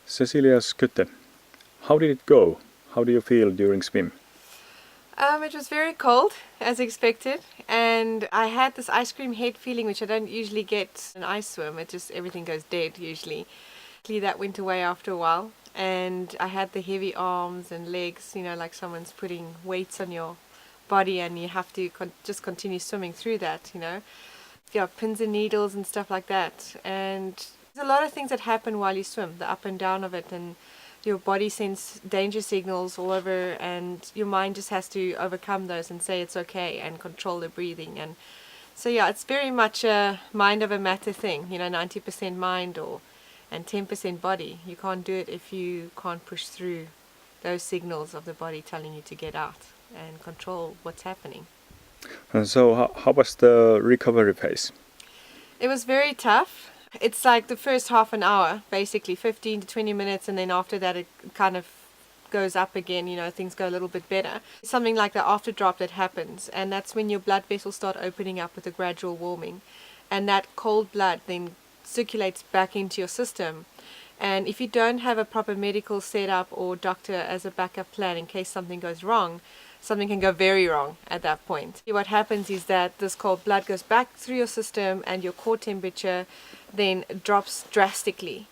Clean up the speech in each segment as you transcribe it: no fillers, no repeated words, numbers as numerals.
Cecilia Schutte, how did it go? How do you feel during swim? It was very cold, as expected, and I had this ice cream head feeling, which I don't usually get in ice swim. It just, everything goes dead usually. That went away after a while, and I had the heavy arms and legs, like someone's putting weights on your body, and you have to just continue swimming through that, Yeah, pins and needles and stuff like that. And there's a lot of things that happen while you swim, the up and down of it, and your body sends danger signals all over, and your mind just has to overcome those and say it's okay and control the breathing. And so yeah, it's very much a mind over matter thing, 90% mind and 10% body. You can't do it if you can't push through those signals of the body telling you to get out and control what's happening. And so how was the recovery phase? It was very tough. It's like the first half an hour, basically 15 to 20 minutes, and then after that it kind of goes up again, things go a little bit better. Something like the after drop that happens, and that's when your blood vessels start opening up with a gradual warming, and that cold blood then circulates back into your system. And if you don't have a proper medical setup or doctor as a backup plan in case something goes wrong, something can go very wrong at that point. What happens is that this cold blood goes back through your system and your core temperature then drops drastically.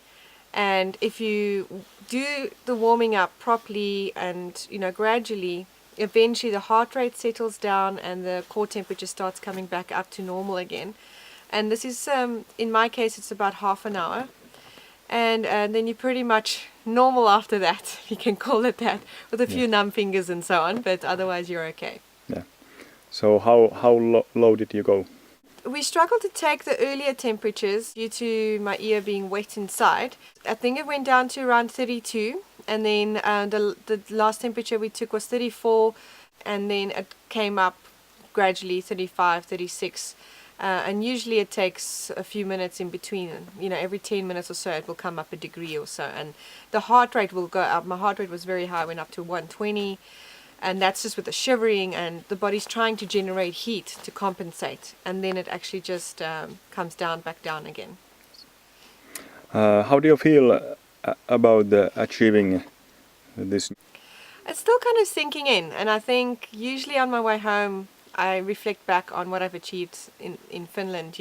And if you do the warming up properly and gradually, eventually the heart rate settles down and the core temperature starts coming back up to normal again. And this is, in my case, it's about half an hour. And then you're pretty much normal after that, you can call it that, with a few numb fingers and so on, but otherwise you're okay. Yeah. So how low did you go? We struggled to take the earlier temperatures due to my ear being wet inside. I think it went down to around 32, and then the last temperature we took was 34, and then it came up gradually 35, 36. And usually it takes a few minutes in between, every 10 minutes or so it will come up a degree or so, and the heart rate will go up. My heart rate was very high, went up to 120, and that's just with the shivering, and the body's trying to generate heat to compensate, and then it actually just comes back down again. How do you feel about achieving this? It's still kind of sinking in, and I think usually on my way home I reflect back on what I've achieved in Finland,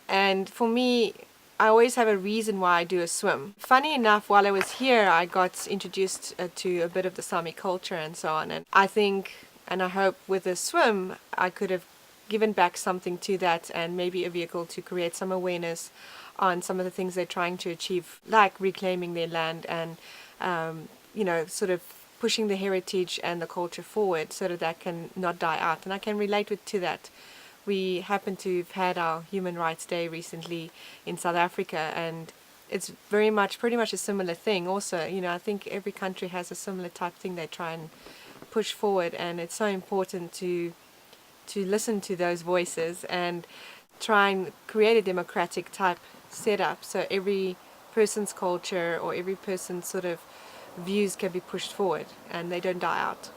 and for me, I always have a reason why I do a swim. Funny enough, while I was here, I got introduced to a bit of the Sami culture and so on, and I think, and I hope with the swim, I could have given back something to that, and maybe a vehicle to create some awareness on some of the things they're trying to achieve, like reclaiming their land and, sort of pushing the heritage and the culture forward so that can not die out. And I can relate to that. We happen to have had our Human Rights Day recently in South Africa, and it's pretty much a similar thing also. I think every country has a similar type thing they try and push forward, and it's so important to listen to those voices and try and create a democratic type setup so every person's culture or every person's sort of views can be pushed forward and they don't die out.